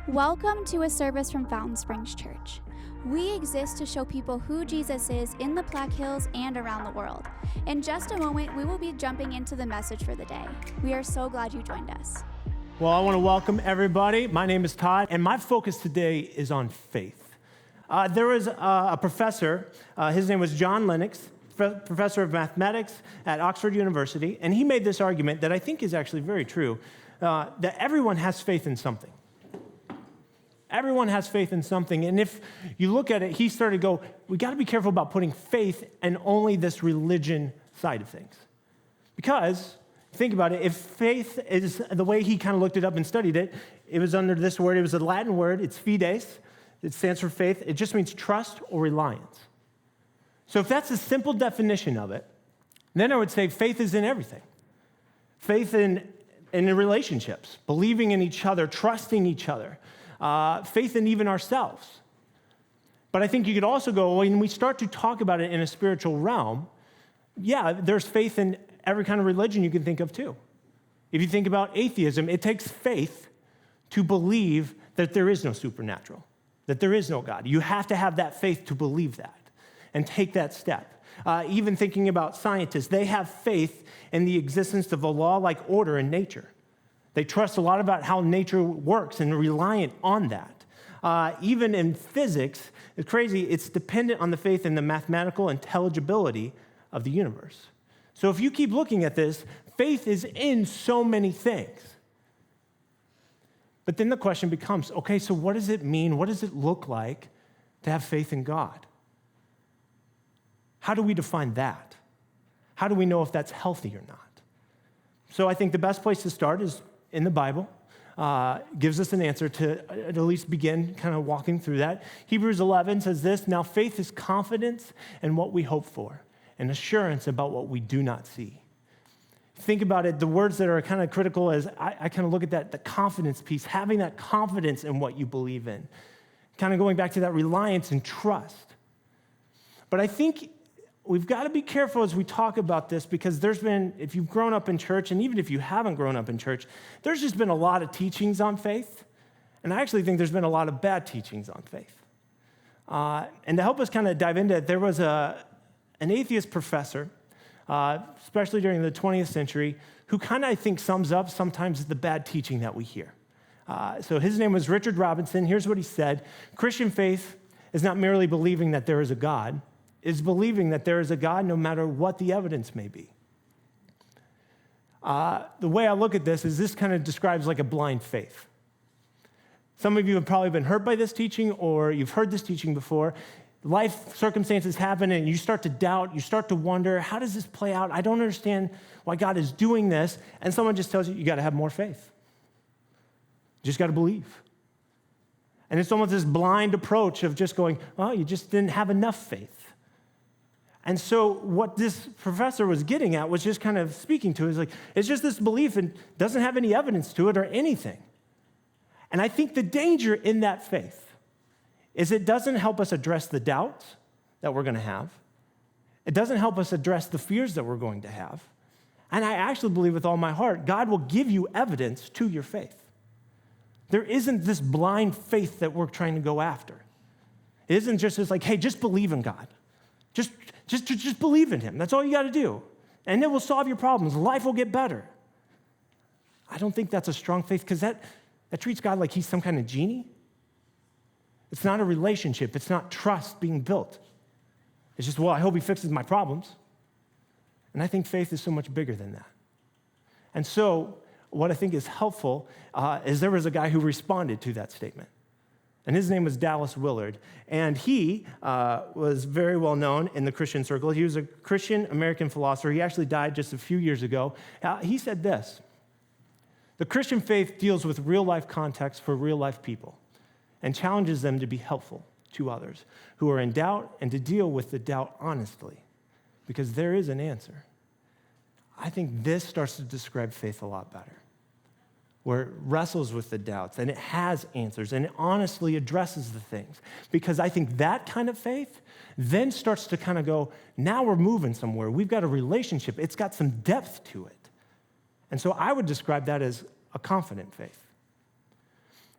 Welcome to a service from Fountain Springs Church. We exist to show people who Jesus is in the Black Hills and around the world. In just a moment, we will be jumping into the message for the day. We are so glad you joined us. Well, I want to welcome everybody. My name is Todd, and my focus today is on faith. There was a professor, his name was John Lennox, professor of mathematics at Oxford University, and he made this argument that I think is actually very true, that everyone has faith in something. Everyone has faith in something, and if you look at it, he started to go, we got to be careful about putting faith in only this religion side of things. Because, think about it, if faith is the way he kind of looked it up and studied it, it was under this word, it was a Latin word, it's fides, it stands for faith, it just means trust or reliance. So if that's a simple definition of it, then I would say faith is in everything. Faith in relationships, believing in each other, trusting each other, faith in even ourselves. But I think you could also go, when we start to talk about it in a spiritual realm, yeah, there's faith in every kind of religion you can think of too. If you think about atheism, it takes faith to believe that there is no supernatural, that there is no God. You have to have that faith to believe that and take that step. Even thinking about scientists, they have faith in the existence of a law-like order in nature. They trust a lot about how nature works and are reliant on that. Even in physics, it's crazy, it's dependent on the faith in the mathematical intelligibility of the universe. So if you keep looking at this, faith is in so many things. But then the question becomes, okay, so what does it mean? What does it look like to have faith in God? How do we define that? How do we know if that's healthy or not? So I think the best place to start is in the Bible. Gives us an answer to at least begin kind of walking through that. Hebrews 11 says this, now faith is confidence in what we hope for and assurance about what we do not see. Think about it, the words that are kind of critical as I kind of look at that, the confidence piece, having that confidence in what you believe in, kind of going back to that reliance and trust. But I think we've got to be careful as we talk about this because there's been, if you've grown up in church, and even if you haven't grown up in church, there's just been a lot of teachings on faith. And I actually think there's been a lot of bad teachings on faith. And to help us kind of dive into it, there was an atheist professor, especially during the 20th century, who kind of, I think, sums up sometimes the bad teaching that we hear. So his name was Richard Robinson. Here's what he said. Christian faith is not merely believing that there is a God, is believing that there is a God no matter what the evidence may be. The way I look at this is this kind of describes like a blind faith. Some of you have probably been hurt by this teaching or you've heard this teaching before. Life circumstances happen and you start to doubt, you start to wonder, how does this play out? I don't understand why God is doing this. And someone just tells you, you got to have more faith. You just got to believe. And it's almost this blind approach of just going, oh, you just didn't have enough faith. And so what this professor was getting at was just kind of speaking to is like, it's just this belief and doesn't have any evidence to it or anything. And I think the danger in that faith is it doesn't help us address the doubts that we're going to have. It doesn't help us address the fears that we're going to have. And I actually believe with all my heart, God will give you evidence to your faith. There isn't this blind faith that we're trying to go after. It isn't just this like, hey, just believe in God. Just believe in him. That's all you got to do. And it will solve your problems. Life will get better. I don't think that's a strong faith because that treats God like he's some kind of genie. It's not a relationship. It's not trust being built. It's just, well, I hope he fixes my problems. And I think faith is so much bigger than that. And so what I think is helpful is there was a guy who responded to that statement. And his name was Dallas Willard. And he was very well known in the Christian circle. He was a Christian American philosopher. He actually died just a few years ago. He said this, the Christian faith deals with real-life context for real-life people and challenges them to be helpful to others who are in doubt and to deal with the doubt honestly because there is an answer. I think this starts to describe faith a lot better, where it wrestles with the doubts, and it has answers, and it honestly addresses the things. Because I think that kind of faith then starts to kind of go, now we're moving somewhere. We've got a relationship. It's got some depth to it. And so I would describe that as a confident faith.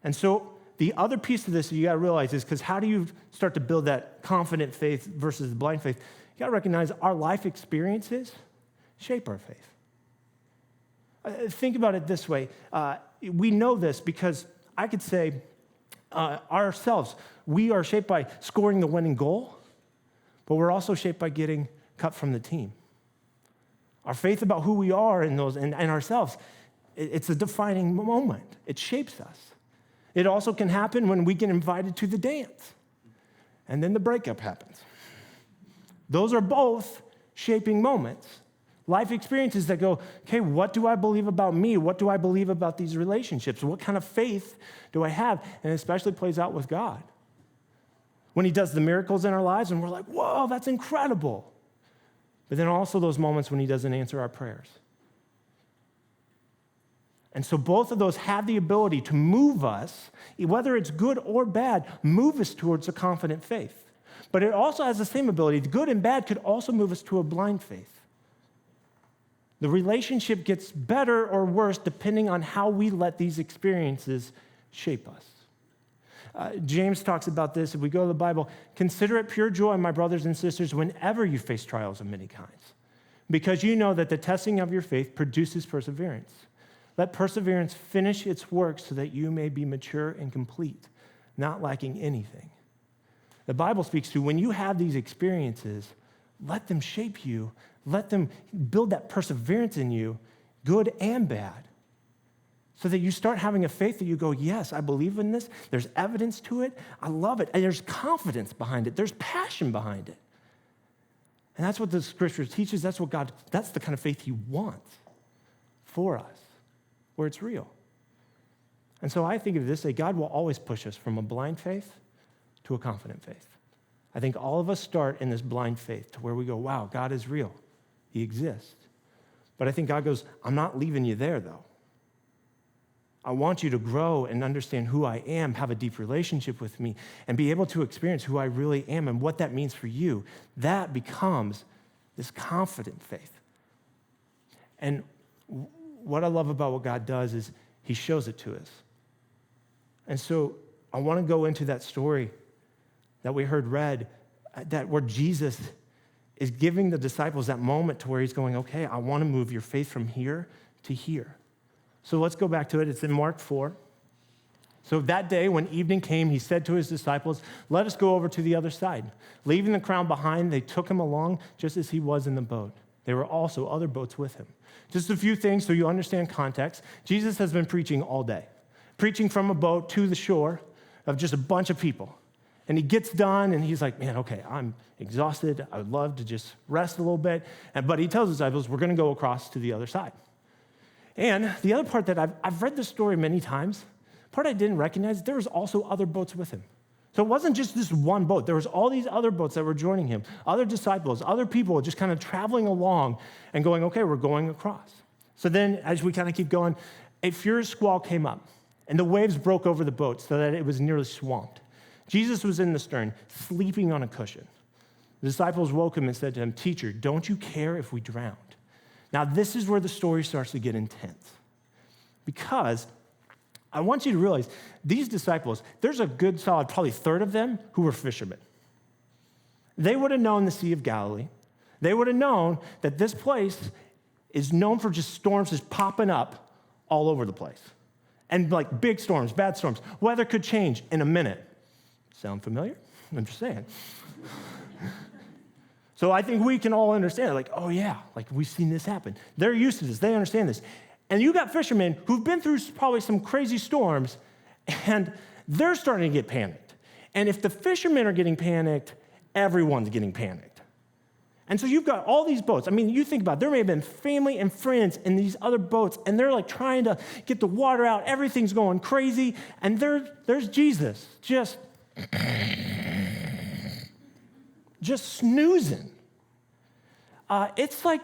And so the other piece of this that you got to realize is, because how do you start to build that confident faith versus the blind faith? You got to recognize our life experiences shape our faith. Think about it this way. We know this because I could say ourselves, we are shaped by scoring the winning goal, but we're also shaped by getting cut from the team. Our faith about who we are and ourselves, it's a defining moment. It shapes us. It also can happen when we get invited to the dance, and then the breakup happens. Those are both shaping moments. Life experiences that go, okay, what do I believe about me? What do I believe about these relationships? What kind of faith do I have? And it especially plays out with God. When he does the miracles in our lives and we're like, whoa, that's incredible. But then also those moments when he doesn't answer our prayers. And so both of those have the ability to move us, whether it's good or bad, move us towards a confident faith. But it also has the same ability. The good and bad could also move us to a blind faith. The relationship gets better or worse depending on how we let these experiences shape us. James talks about this. If we go to the Bible, consider it pure joy, my brothers and sisters, whenever you face trials of many kinds, because you know that the testing of your faith produces perseverance. Let perseverance finish its work so that you may be mature and complete, not lacking anything. The Bible speaks to when you have these experiences, let them shape you. Let them build that perseverance in you, good and bad, so that you start having a faith that you go, yes, I believe in this. There's evidence to it. I love it. And there's confidence behind it. There's passion behind it. And that's what the scripture teaches. That's the kind of faith he wants for us, where it's real. And so I think of this, that God will always push us from a blind faith to a confident faith. I think all of us start in this blind faith to where we go, wow, God is real. He exists. But I think God goes, I'm not leaving you there, though. I want you to grow and understand who I am, have a deep relationship with me, and be able to experience who I really am and what that means for you. That becomes this confident faith. And what I love about what God does is he shows it to us. And so I want to go into that story that we heard read, that where Jesus is giving the disciples that moment to where he's going, okay, I want to move your faith from here to here. So let's go back to it. It's in Mark 4. So that day when evening came, he said to his disciples, let us go over to the other side. Leaving the crowd behind, they took him along just as he was in the boat. There were also other boats with him. Just a few things so you understand context. Jesus has been preaching all day, preaching from a boat to the shore of just a bunch of people. And he gets done, and he's like, man, okay, I'm exhausted. I would love to just rest a little bit. But he tells his disciples, we're going to go across to the other side. And the other part that I've read this story many times, part I didn't recognize, there was also other boats with him. So it wasn't just this one boat. There was all these other boats that were joining him, other disciples, other people just kind of traveling along and going, okay, we're going across. So then as we kind of keep going, a furious squall came up, and the waves broke over the boat so that it was nearly swamped. Jesus was in the stern, sleeping on a cushion. The disciples woke him and said to him, teacher, don't you care if we drowned? Now, this is where the story starts to get intense, because I want you to realize these disciples, there's a good solid probably third of them who were fishermen. They would have known the Sea of Galilee. They would have known that this place is known for just storms just popping up all over the place. And like big storms, bad storms. Weather could change in a minute. Sound familiar? I'm just saying. So I think we can all understand, like, oh yeah, like we've seen this happen. They're used to this. They understand this. And you got fishermen who've been through probably some crazy storms, and they're starting to get panicked. And if the fishermen are getting panicked, everyone's getting panicked. And so you've got all these boats. I mean, you think about it, there may have been family and friends in these other boats, and they're like trying to get the water out. Everything's going crazy. And there's Jesus just snoozing. It's like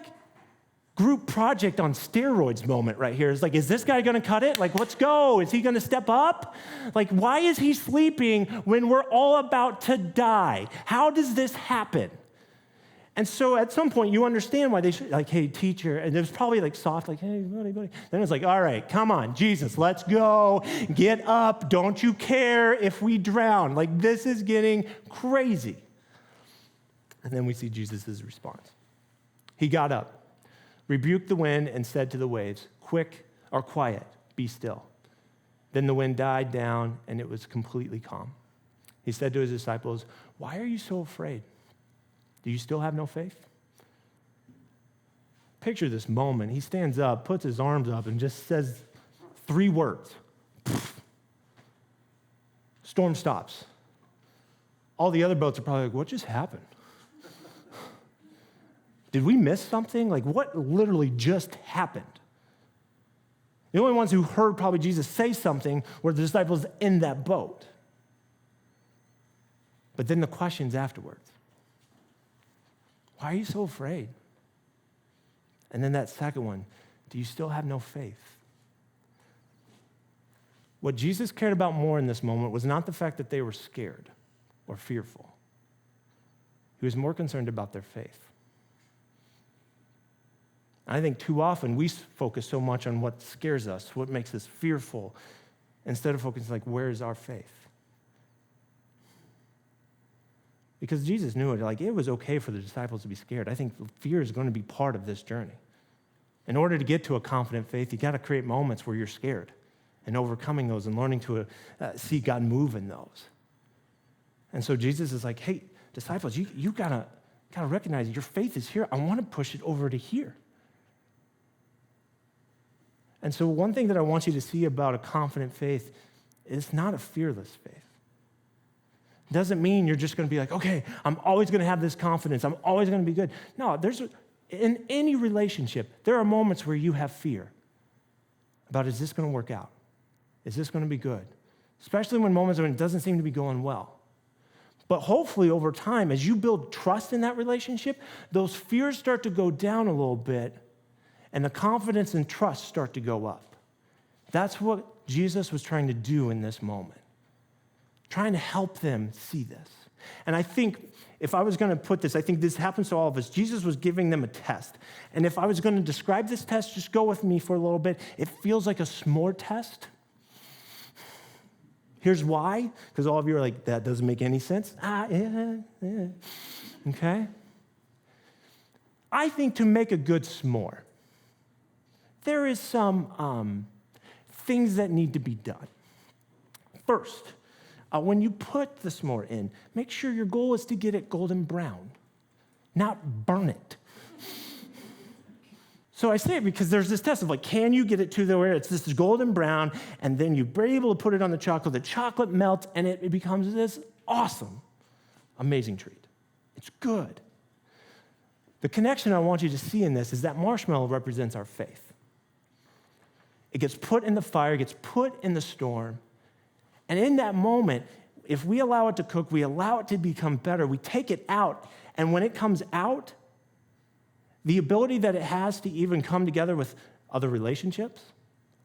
group project on steroids moment right here. It's like, is this guy going to cut it? Like, let's go. Is he going to step up? Like, why is he sleeping when we're all about to die? How does this happen? And so at some point, you understand why they should, like, hey, teacher, and it was probably like soft, like, hey, buddy. Then it's like, all right, come on, Jesus, let's go. Get up. Don't you care if we drown? Like, this is getting crazy. And then we see Jesus' response. He got up, rebuked the wind, and said to the waves, quiet, be still. Then the wind died down, and it was completely calm. He said to his disciples, why are you so afraid? Do you still have no faith? Picture this moment. He stands up, puts his arms up, and just says 3 words. Storm stops. All the other boats are probably like, what just happened? Did we miss something? Like, what literally just happened? The only ones who heard probably Jesus say something were the disciples in that boat. But then the questions afterwards. Why are you so afraid? And then that second one, do you still have no faith? What Jesus cared about more in this moment was not the fact that they were scared or fearful. He was more concerned about their faith. I think too often we focus so much on what scares us, what makes us fearful, instead of focusing like, where is our faith? Because Jesus knew it, like it was okay for the disciples to be scared. I think fear is going to be part of this journey. In order to get to a confident faith, you got to create moments where you're scared and overcoming those and learning to see God move in those. And so Jesus is like, hey, disciples, you got to recognize your faith is here. I want to push it over to here. And so one thing that I want you to see about a confident faith is not a fearless faith. It doesn't mean you're just going to be like, okay, I'm always going to have this confidence. I'm always going to be good. No, in any relationship, there are moments where you have fear about, is this going to work out? Is this going to be good? Especially when moments when it doesn't seem to be going well. But hopefully over time, as you build trust in that relationship, those fears start to go down a little bit and the confidence and trust start to go up. That's what Jesus was trying to do in this moment, trying to help them see this. And I think if I was going to put this, I think this happens to all of us. Jesus was giving them a test. And if I was going to describe this test, just go with me for a little bit. It feels like a s'more test. Here's why, because all of you are like, that doesn't make any sense. Okay? I think to make a good s'more, there is some things that need to be done. First, when you put the s'more in, make sure your goal is to get it golden brown, not burn it. So I say it because there's this test of like, can you get it to where it's this golden brown, and then you're able to put it on the chocolate melts, and it becomes this awesome, amazing treat. It's good. The connection I want you to see in this is that marshmallow represents our faith. It gets put in the fire, gets put in the storm, and in that moment, if we allow it to cook, we allow it to become better, we take it out, and when it comes out, the ability that it has to even come together with other relationships,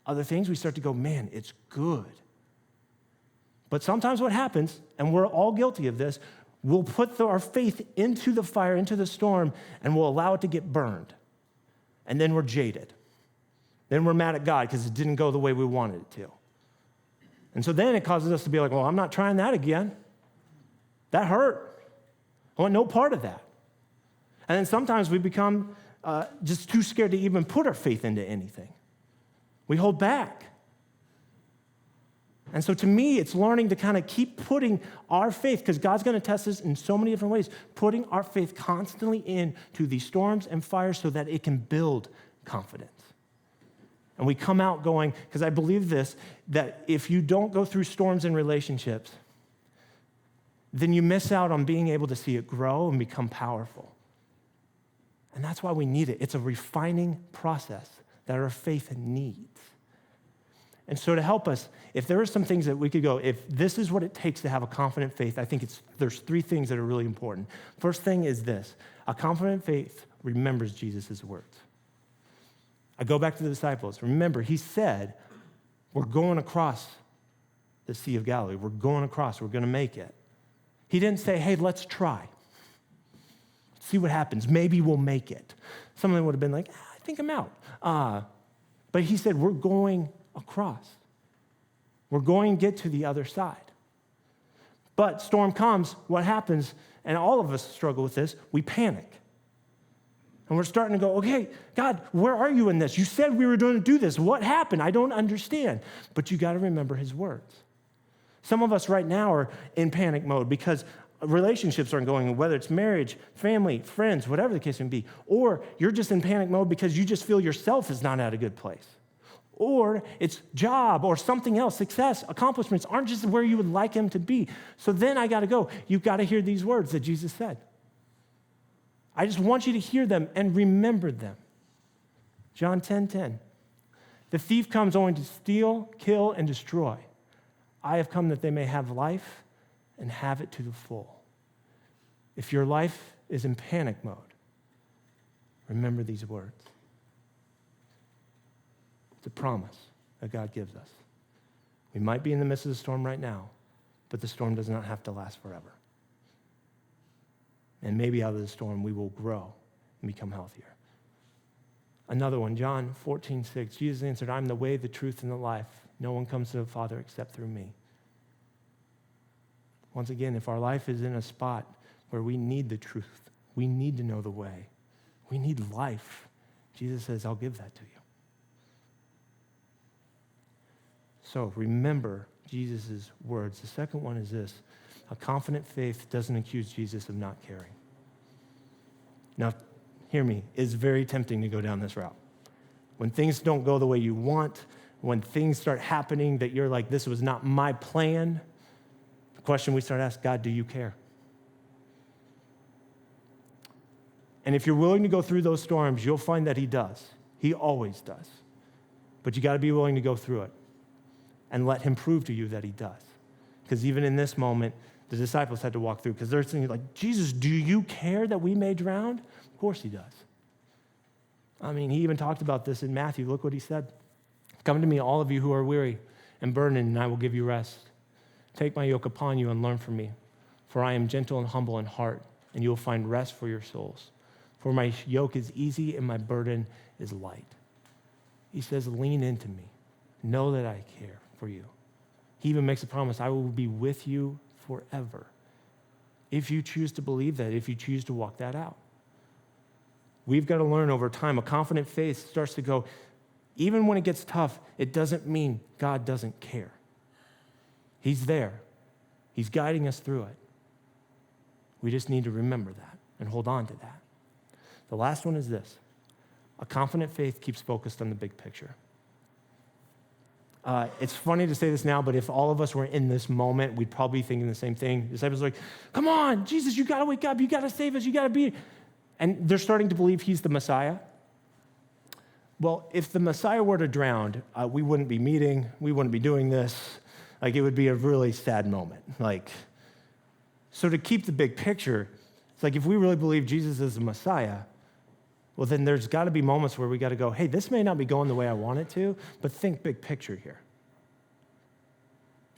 other things, we start to go, man, it's good. But sometimes what happens, and we're all guilty of this, we'll put our faith into the fire, into the storm, and we'll allow it to get burned. And then we're jaded. Then we're mad at God because it didn't go the way we wanted it to. And so then it causes us to be like, well, I'm not trying that again. That hurt. I want no part of that. And then sometimes we become just too scared to even put our faith into anything. We hold back. And so to me, it's learning to kind of keep putting our faith, because God's going to test us in so many different ways, putting our faith constantly into these storms and fires so that it can build confidence. And we come out going, because I believe this, that if you don't go through storms in relationships, then you miss out on being able to see it grow and become powerful. And that's why we need it. It's a refining process that our faith needs. And so to help us, if there are some things that we could go, if this is what it takes to have a confident faith, I think there's 3 things that are really important. First thing is this: a confident faith remembers Jesus' words. I go back to the disciples. Remember, he said, we're going across the Sea of Galilee. We're going across. We're going to make it. He didn't say, hey, let's try. See what happens. Maybe we'll make it. Some of them would have been like, I think I'm out. But he said, we're going across. We're going to get to the other side. But storm comes, what happens, and all of us struggle with this, we panic. And we're starting to go, okay, God, where are you in this? You said we were going to do this. What happened? I don't understand. But you got to remember his words. Some of us right now are in panic mode because relationships aren't going, whether it's marriage, family, friends, whatever the case may be. Or you're just in panic mode because you just feel yourself is not at a good place. Or it's job or something else, success, accomplishments aren't just where you would like them to be. So then I got to go. You've got to hear these words that Jesus said. I just want you to hear them and remember them. John 10:10. The thief comes only to steal, kill, and destroy. I have come that they may have life and have it to the full. If your life is in panic mode, remember these words. It's a promise that God gives us. We might be in the midst of the storm right now, but the storm does not have to last forever. And maybe out of the storm, we will grow and become healthier. Another one, John 14:6. Jesus answered, I'm the way, the truth, and the life. No one comes to the Father except through me. Once again, if our life is in a spot where we need the truth, we need to know the way, we need life, Jesus says, I'll give that to you. So remember Jesus' words. The second one is this. A confident faith doesn't accuse Jesus of not caring. Now, hear me, it's very tempting to go down this route. When things don't go the way you want, when things start happening that you're like, this was not my plan, the question we start asking, God, do you care? And if you're willing to go through those storms, you'll find that he does. He always does. But you got to be willing to go through it and let him prove to you that he does. Because even in this moment, the disciples had to walk through because they're thinking like, Jesus, do you care that we may drown? Of course he does. I mean, he even talked about this in Matthew. Look what he said. Come to me, all of you who are weary and burdened, and I will give you rest. Take my yoke upon you and learn from me, for I am gentle and humble in heart, and you will find rest for your souls. For my yoke is easy and my burden is light. He says, lean into me. Know that I care for you. He even makes a promise, I will be with you forever. If you choose to believe that, if you choose to walk that out. We've got to learn over time. A confident faith starts to go, even when it gets tough, it doesn't mean God doesn't care. He's there. He's guiding us through it. We just need to remember that and hold on to that. The last one is this. A confident faith keeps focused on the big picture. It's funny to say this now, but if all of us were in this moment, we'd probably be thinking the same thing. The disciples are like, come on, Jesus, you got to wake up. You got to save us. You got to be. And they're starting to believe he's the Messiah. Well, if the Messiah were to drown, we wouldn't be meeting. We wouldn't be doing this. Like, it would be a really sad moment. So to keep the big picture, it's like if we really believe Jesus is the Messiah, well, then there's got to be moments where we got to go, hey, this may not be going the way I want it to, but think big picture here.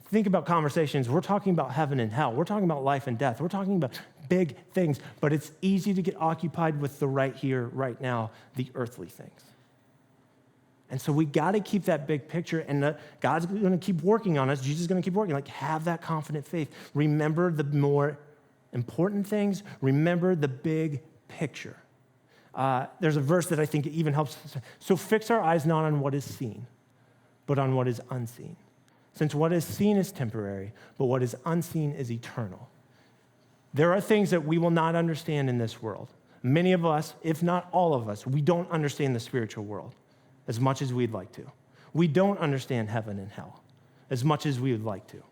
Think about conversations. We're talking about heaven and hell. We're talking about life and death. We're talking about big things, but it's easy to get occupied with the right here, right now, the earthly things. And so we got to keep that big picture, and God's going to keep working on us. Jesus is going to keep working. Have that confident faith. Remember the more important things. Remember the big picture. There's a verse that I think even helps. So fix our eyes not on what is seen, but on what is unseen. Since what is seen is temporary, but what is unseen is eternal. There are things that we will not understand in this world. Many of us, if not all of us, we don't understand the spiritual world as much as we'd like to. We don't understand heaven and hell as much as we would like to.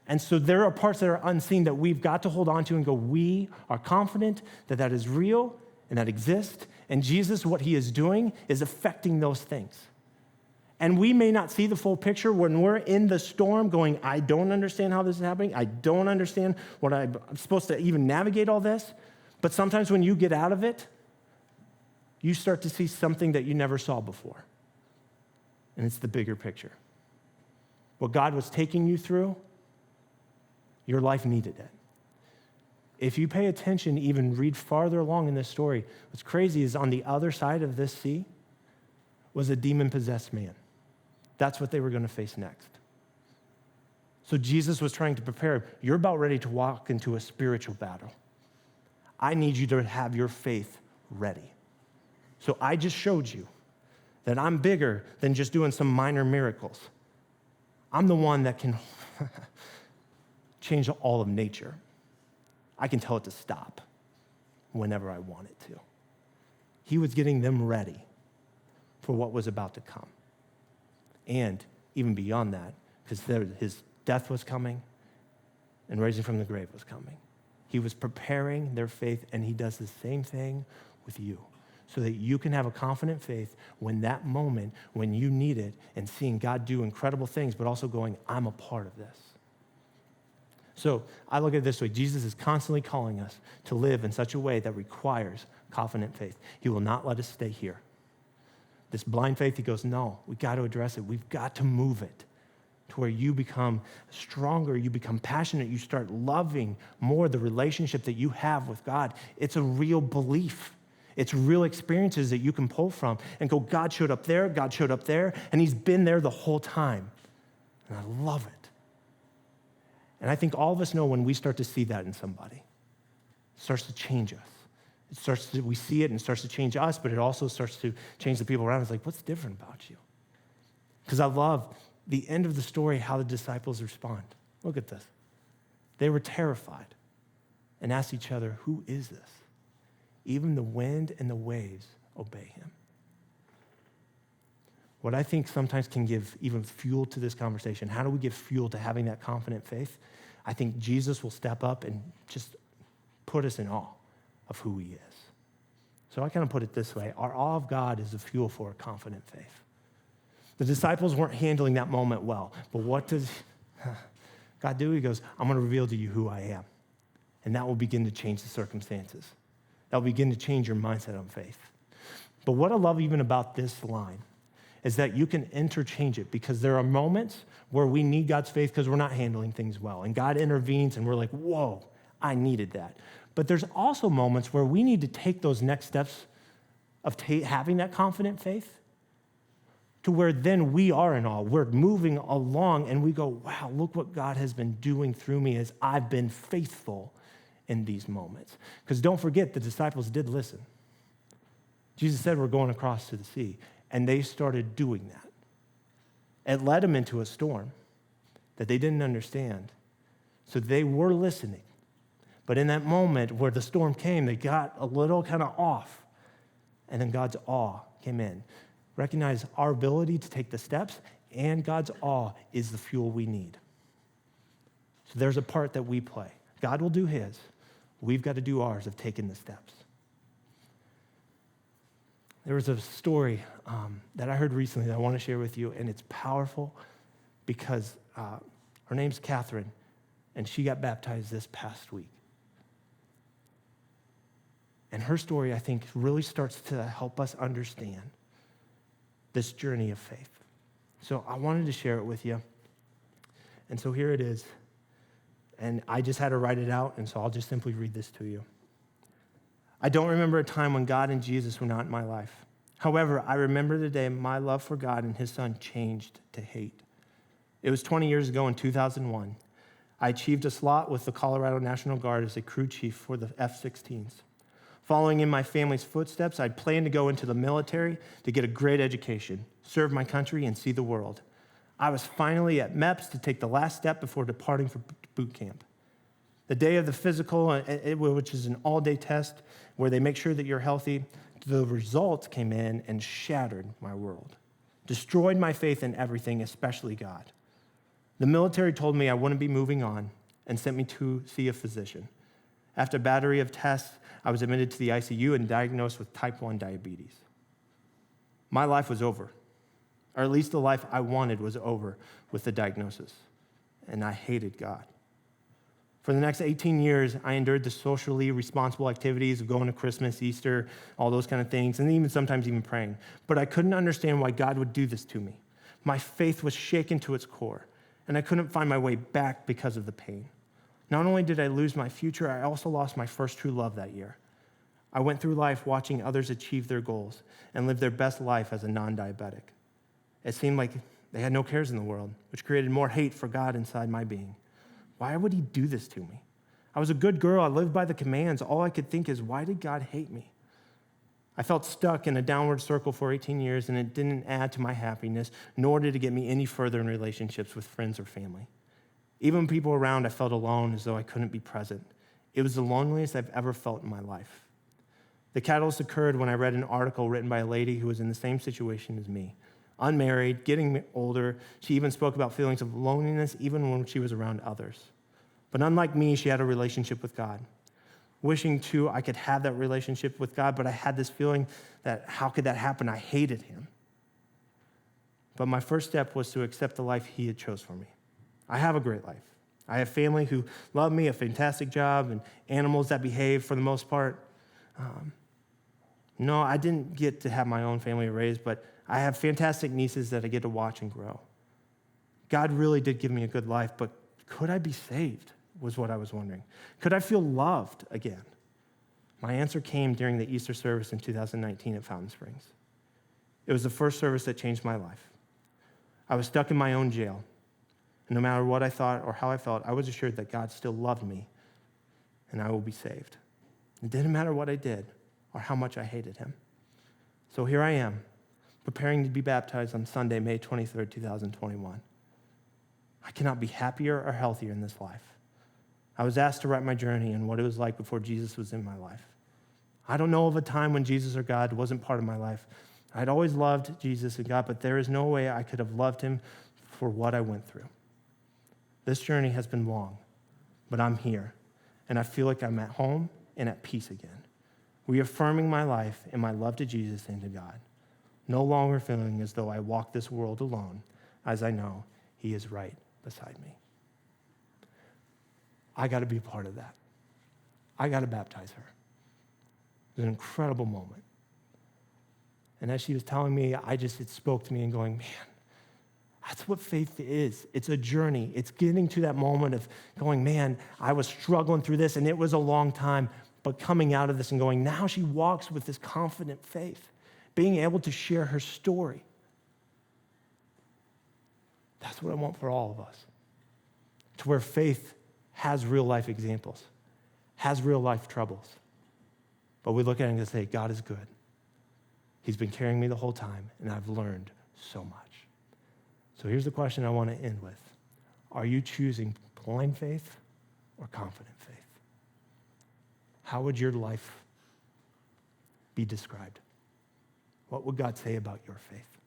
And so there are parts that are unseen that we've got to hold on to and go, we are confident that that is real and that exists, and Jesus, what he is doing is affecting those things. And we may not see the full picture when we're in the storm going, I don't understand how this is happening. I don't understand what I'm supposed to even navigate all this. But sometimes when you get out of it, you start to see something that you never saw before. And it's the bigger picture. What God was taking you through, your life needed it. if you pay attention, even read farther along in this story, what's crazy is on the other side of this sea was a demon-possessed man. That's what they were going to face next. So Jesus was trying to prepare. You're about ready to walk into a spiritual battle. I need you to have your faith ready. So I just showed you that I'm bigger than just doing some minor miracles. I'm the one that can change all of nature. I can tell it to stop whenever I want it to. He was getting them ready for what was about to come. And even beyond that, because his death was coming and raising from the grave was coming. He was preparing their faith, and he does the same thing with you so that you can have a confident faith when that moment, when you need it, and seeing God do incredible things, but also going, I'm a part of this. So I look at it this way. Jesus is constantly calling us to live in such a way that requires confident faith. He will not let us stay here. This blind faith, he goes, no, we got to address it. We've got to move it to where you become stronger, you become passionate, you start loving more the relationship that you have with God. It's a real belief. It's real experiences that you can pull from and go, God showed up there, God showed up there, and he's been there the whole time. And I love it. And I think all of us know when we start to see that in somebody, it starts to change us. We see it and it starts to change us, but it also starts to change the people around us. Like, what's different about you? Because I love the end of the story, how the disciples respond. Look at this. They were terrified and asked each other, who is this? Even the wind and the waves obey him. What I think sometimes can give even fuel to this conversation, how do we give fuel to having that confident faith? I think Jesus will step up and just put us in awe of who he is. So I kind of put it this way. Our awe of God is the fuel for a confident faith. The disciples weren't handling that moment well, but what does God do? He goes, I'm going to reveal to you who I am. And that will begin to change the circumstances. That will begin to change your mindset on faith. But what I love even about this line is that you can interchange it, because there are moments where we need God's faith because we're not handling things well. And God intervenes and we're like, whoa, I needed that. But there's also moments where we need to take those next steps of having that confident faith to where then we are in awe. We're moving along and we go, wow, look what God has been doing through me as I've been faithful in these moments. Because don't forget, the disciples did listen. Jesus said, we're going across to the sea. And they started doing that. It led them into a storm that they didn't understand. So they were listening. But in that moment where the storm came, they got a little kind of off. And then God's awe came in. Recognize our ability to take the steps, and God's awe is the fuel we need. So there's a part that we play. God will do his. We've got to do ours of taking the steps. There was a story that I heard recently that I want to share with you, and it's powerful because her name's Catherine, and she got baptized this past week. And her story, I think, really starts to help us understand this journey of faith. So I wanted to share it with you. And so here it is. And I just had to write it out, and so I'll just simply read this to you. I don't remember a time when God and Jesus were not in my life. However, I remember the day my love for God and his son changed to hate. It was 20 years ago in 2001. I achieved a slot with the Colorado National Guard as a crew chief for the F-16s. Following in my family's footsteps, I'd planned to go into the military to get a great education, serve my country, and see the world. I was finally at MEPS to take the last step before departing for boot camp. The day of the physical, which is an all-day test where they make sure that you're healthy, the results came in and shattered my world, destroyed my faith in everything, especially God. The military told me I wouldn't be moving on and sent me to see a physician. After a battery of tests, I was admitted to the ICU and diagnosed with type 1 diabetes. My life was over, or at least the life I wanted was over with the diagnosis, and I hated God. For the next 18 years, I endured the socially responsible activities of going to Christmas, Easter, all those kind of things, and even sometimes even praying. But I couldn't understand why God would do this to me. My faith was shaken to its core, and I couldn't find my way back because of the pain. Not only did I lose my future, I also lost my first true love that year. I went through life watching others achieve their goals and live their best life as a non-diabetic. It seemed like they had no cares in the world, which created more hate for God inside my being. Why would he do this to me? I was a good girl. I lived by the commands. All I could think is, why did God hate me? I felt stuck in a downward circle for 18 years, and it didn't add to my happiness, nor did it get me any further in relationships with friends or family. Even when people around, I felt alone, as though I couldn't be present. It was the loneliest I've ever felt in my life. The catalyst occurred when I read an article written by a lady who was in the same situation as me. Unmarried, getting older, she even spoke about feelings of loneliness even when she was around others. But unlike me, she had a relationship with God. Wishing, too, I could have that relationship with God, but I had this feeling that how could that happen? I hated him. But my first step was to accept the life he had chose for me. I have a great life. I have family who love me, a fantastic job, and animals that behave for the most part. No, I didn't get to have my own family raised, but I have fantastic nieces that I get to watch and grow. God really did give me a good life, but could I be saved, was what I was wondering. Could I feel loved again? My answer came during the Easter service in 2019 at Fountain Springs. It was the first service that changed my life. I was stuck in my own jail, and no matter what I thought or how I felt, I was assured that God still loved me, and I will be saved. It didn't matter what I did or how much I hated him. So here I am, preparing to be baptized on Sunday, May 23rd, 2021. I cannot be happier or healthier in this life. I was asked to write my journey and what it was like before Jesus was in my life. I don't know of a time when Jesus or God wasn't part of my life. I'd always loved Jesus and God, but there is no way I could have loved him for what I went through. This journey has been long, but I'm here, and I feel like I'm at home and at peace again, reaffirming my life and my love to Jesus and to God, no longer feeling as though I walk this world alone, as I know he is right beside me. I got to be a part of that. I got to baptize her. It was an incredible moment. And as she was telling me, it spoke to me and going, man, that's what faith is. It's a journey. It's getting to that moment of going, man, I was struggling through this, and it was a long time, but coming out of this and going, now she walks with this confident faith, being able to share her story. That's what I want for all of us, to where faith has real life examples, has real life troubles. But we look at it and say, God is good. He's been carrying me the whole time, and I've learned so much. So here's the question I want to end with. Are you choosing blind faith or confident faith? How would your life be described? What would God say about your faith?